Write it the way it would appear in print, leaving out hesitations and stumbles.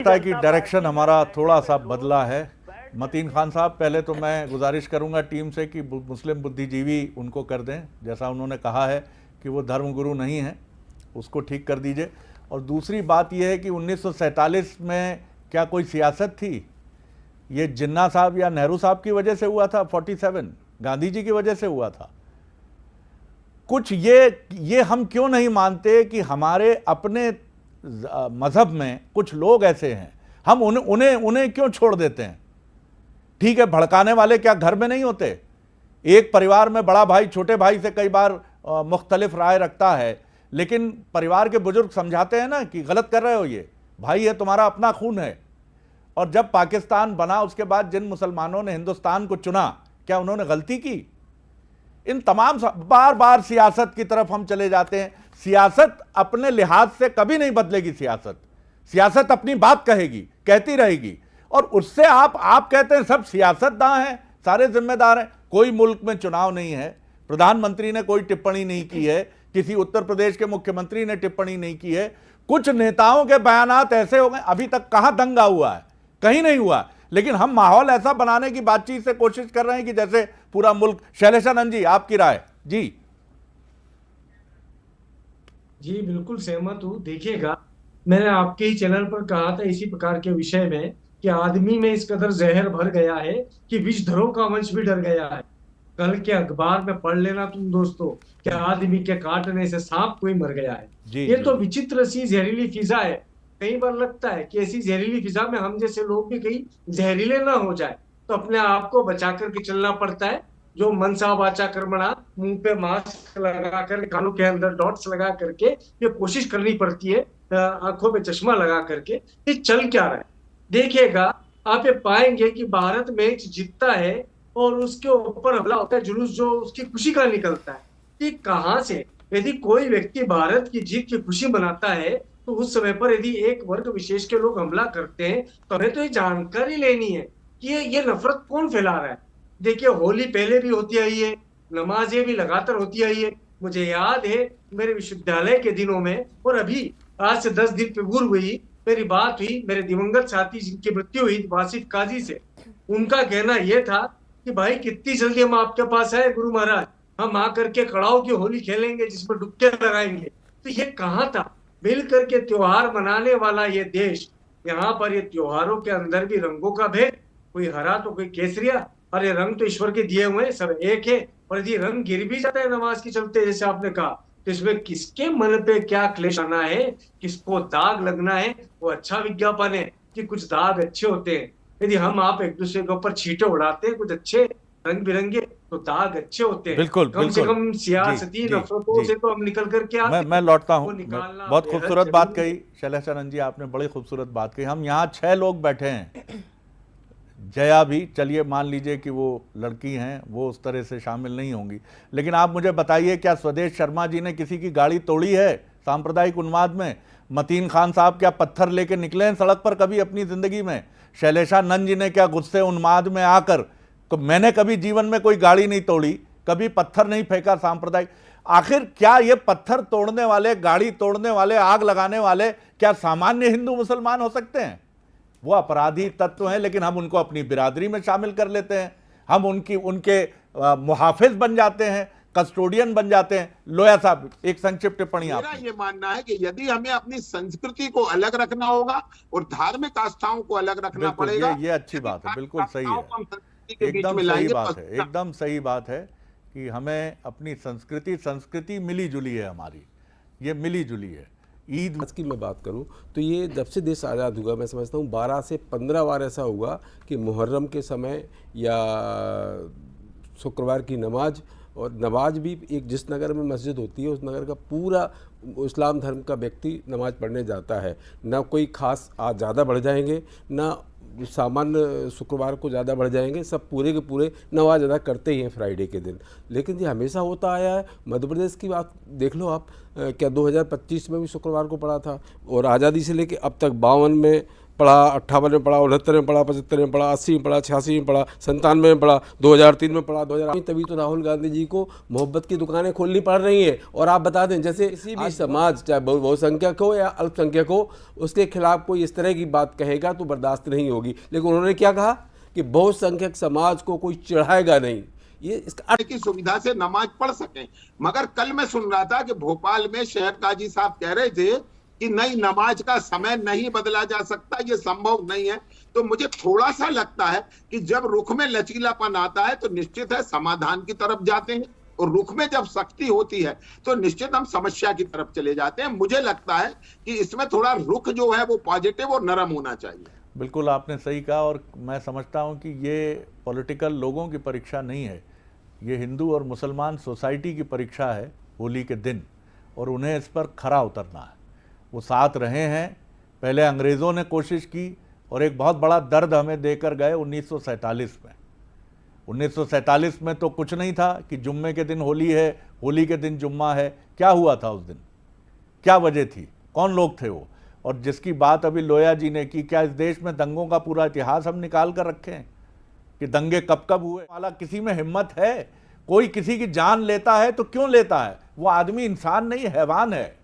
लगता है कि डायरेक्शन हमारा थोड़ा सा बदला है। मतीन खान साहब, पहले तो मैं गुजारिश करूंगा टीम से कि मुस्लिम बुद्धिजीवी उनको कर दें, जैसा उन्होंने कहा है कि वो धर्मगुरु नहीं हैं, उसको ठीक कर दीजिए। और दूसरी बात यह है कि 1947 में क्या कोई सियासत थी? ये जिन्ना साहब या नेहरू साहब की वजह से हुआ था? 47 गांधी जी की वजह से हुआ था। कुछ ये हम क्यों नहीं मानते कि हमारे अपने मजहब में कुछ लोग ऐसे हैं, हम उन्हें क्यों छोड़ देते हैं? ठीक है, भड़काने वाले क्या घर में नहीं होते? एक परिवार में बड़ा भाई छोटे भाई से कई बार मुख्तलिफ राय रखता है, लेकिन परिवार के बुजुर्ग समझाते हैं ना कि गलत कर रहे हो, ये भाई है, तुम्हारा अपना खून है। और जब पाकिस्तान बना उसके बाद जिन मुसलमानों ने हिंदुस्तान को चुना, क्या उन्होंने गलती की? इन तमाम बार बार सियासत की तरफ हम चले जाते हैं। सियासत अपने लिहाज से कभी नहीं बदलेगी। सियासत अपनी बात कहेगी, कहती रहेगी। और उससे आप कहते हैं सब सियासतदान हैं, सारे जिम्मेदार हैं। कोई मुल्क में चुनाव नहीं है, प्रधानमंत्री ने कोई टिप्पणी नहीं की है, किसी उत्तर प्रदेश के मुख्यमंत्री ने टिप्पणी नहीं की है। कुछ नेताओं के बयानात ऐसे हो गए, अभी तक कहां दंगा हुआ है? कहीं नहीं हुआ। लेकिन हम माहौल ऐसा बनाने की बातचीत से कोशिश कर रहे हैं कि जैसे पूरा मुल्क। शैलेशानंद जी, आपकी राय? जी जी बिल्कुल सहमत हूँ। देखिएगा, मैंने आपके ही चैनल पर कहा था इसी प्रकार के विषय में कि आदमी में इस कदर जहर भर गया है कि विषधरों का वंश भी डर गया है। कल के अखबार में पढ़ लेना तुम दोस्तों कि आदमी के काटने से सांप कोई मर गया है। जी ये जी तो जी विचित्र सी जहरीली फिजा है। कई बार लगता है कि ऐसी जहरीली फिजा में हम जैसे लोग भी कहीं जहरीले ना हो जाए, तो अपने आप को बचा करके चलना पड़ता है। जो मनसा वाचा कर्मणा, मुंह पे मास्क लगा कर, कानों के अंदर डॉट्स लगा करके ये कोशिश करनी पड़ती है, आंखों पे चश्मा लगा करके। ये चल क्या रहा है देखिएगा, आप ये पाएंगे कि भारत मैच जीतता है और उसके ऊपर हमला होता है, जुलूस जो उसकी खुशी का निकलता है। कि कहां से यदि कोई व्यक्ति भारत की जीत की खुशी मनाता है, तो उस समय पर यदि एक वर्ग विशेष के लोग हमला करते हैं, तो हमें तो ये जानकारी लेनी है कि ये नफरत कौन फैला रहा है। देखिए, होली पहले भी होती आई है, नमाजें भी लगातार होती आई है। मुझे याद है मेरे विश्वविद्यालय के दिनों में, और अभी आज से 10 दिन पूर्व हुई मेरी बात हुई मेरे दिवंगत साथी जिनकी मृत्यु हुई वासिफ काजी से। उनका कहना यह था कि भाई कितनी जल्दी हम आपके पास आए गुरु महाराज, हम आकर के कड़ाओ की होली खेलेंगे जिसमें डुबके लगाएंगे। तो ये कहाँ था? मिल करके त्योहार मनाने वाला ये देश, यहाँ पर ये त्योहारों के अंदर भी रंगों का भेद, कोई हरा तो कोई केसरिया। अरे रंग तो ईश्वर के दिए हुए हैं, सब एक है। और यदि रंग गिर भी जाता है नमाज के चलते, जैसे आपने कहा, तो इसमें किसके मन पे क्या क्लेश आना है, किसको दाग लगना है, वो अच्छा विज्ञापन है कि कुछ दाग अच्छे होते हैं। यदि हम आप एक दूसरे के ऊपर छींटे उड़ाते हैं कुछ अच्छे रंग बिरंगे, तो दाग अच्छे होते हैं। बिल्कुल कम से बिल्कुल। कम जी सियासती जी नफरतों जी से तो हम निकल करके आते मैं हैं। लौटता वो हूं। निकालना बहुत बेहद खूबसूरत बात जरूरी कही है। शैलेशानंद जी, आपने बड़ी खूबसूरत बात कही। हम यहाँ 6 लोग बैठे हैं। जया भी, चलिए मान लीजिए कि वो लड़की हैं, वो उस तरह से शामिल नहीं होंगी। लेकिन आप मुझे बताइए, क्या स्वदेश शर्मा जी ने किसी की गाड़ी तोड़ी है सांप्रदायिक उन्माद में? मतीन खान साहब क्या पत्थर लेके निकले हैं सड़क पर कभी अपनी जिंदगी में? शैलेशानंद जी ने क्या गुस्से उन्माद में आकर, तो मैंने कभी जीवन में कोई गाड़ी नहीं तोड़ी, कभी पत्थर नहीं फेंका सांप्रदायिक। आखिर क्या ये पत्थर तोड़ने वाले, गाड़ी तोड़ने वाले, आग लगाने वाले क्या सामान्य हिंदू मुसलमान हो सकते हैं? वो अपराधी तत्व हैं, लेकिन हम उनको अपनी बिरादरी में शामिल कर लेते हैं। हम उनके मुहाफिज बन जाते हैं, कस्टोडियन बन जाते हैं। लोया साहब, एक संक्षिप्त टिप्पणी मेरा आपकी। ये मानना है कि यदि हमें अपनी संस्कृति को अलग रखना होगा और धार्मिक आस्थाओं को अलग रखना बिल्कुल, पड़ेगा, ये अच्छी यदि बात है, धार्मिक बिल्कुल सही आस्थाओं है। को हम संस्कृति के बीच एकदम में सही लाएंगे बात तो है, एकदम सही बात है कि हमें अपनी संस्कृति मिली जुली है हमारी, ये मिली जुली है। ईद आज की मैं बात करूं तो ये जब से देश आज़ाद हुआ, मैं समझता हूं 12 से 15 बार ऐसा हुआ कि मुहर्रम के समय या शुक्रवार की नमाज, और नमाज भी एक जिस नगर में मस्जिद होती है उस नगर का पूरा इस्लाम धर्म का व्यक्ति नमाज पढ़ने जाता है। ना कोई खास आज ज़्यादा बढ़ जाएंगे, ना सामान्य शुक्रवार को ज़्यादा बढ़ जाएंगे, सब पूरे के पूरे नमाज अदा करते ही हैं फ्राइडे के दिन। लेकिन ये हमेशा होता आया है। मध्य प्रदेश की बात देख लो आप, क्या 2025 में भी शुक्रवार को पड़ा था, और आज़ादी से लेके अब तक 52 में, पढ़ा, 58 में पढ़ा, 69 में पढ़ा, 75 में पढ़ा, 80 में पढ़ा, 86 में पढ़ा, 97 में पढ़ा, 2003 में पढ़ा, 2008 तभी तो राहुल गांधी जी को मोहब्बत की दुकानें खोलनी पड़ रही हैं। और आप बता दें, जैसे किसी भी समाज, चाहे बहुसंख्यक हो या अल्पसंख्यक हो, उसके खिलाफ कोई इस तरह की बात कहेगा तो बर्दाश्त नहीं होगी। लेकिन उन्होंने क्या कहा कि बहुसंख्यक समाज को कोई चिढ़ाएगा नहीं, ये इसका की सुविधा से नमाज पढ़ सकें। मगर कल मैं सुन रहा था कि भोपाल में शहर काजी साहब कह रहे थे कि नहीं, नमाज का समय नहीं बदला जा सकता, ये संभव नहीं है। तो मुझे थोड़ा सा लगता है कि जब रुख में लचीलापन आता है तो निश्चित है समाधान की तरफ जाते हैं, और रुख में जब सख्ती होती है तो निश्चित हम समस्या की तरफ चले जाते हैं। मुझे लगता है कि इसमें थोड़ा रुख जो है वो पॉजिटिव और नरम होना चाहिए। बिल्कुल आपने सही कहा, और मैं समझता हूं कि ये पॉलिटिकल लोगों की परीक्षा नहीं है, ये हिंदू और मुसलमान सोसाइटी की परीक्षा है होली के दिन, और उन्हें इस पर खरा उतरना है। वो साथ रहे हैं, पहले अंग्रेज़ों ने कोशिश की और एक बहुत बड़ा दर्द हमें देकर गए 1947 में। 1947 में तो कुछ नहीं था कि जुम्मे के दिन होली है, होली के दिन जुम्मा है। क्या हुआ था उस दिन, क्या वजह थी, कौन लोग थे वो? और जिसकी बात अभी लोया जी ने की, क्या इस देश में दंगों का पूरा इतिहास हम निकाल कर रखें कि दंगे कब कब हुए? वाला किसी में हिम्मत है? कोई किसी की जान लेता है तो क्यों लेता है? वो आदमी इंसान नहीं, हैवान है।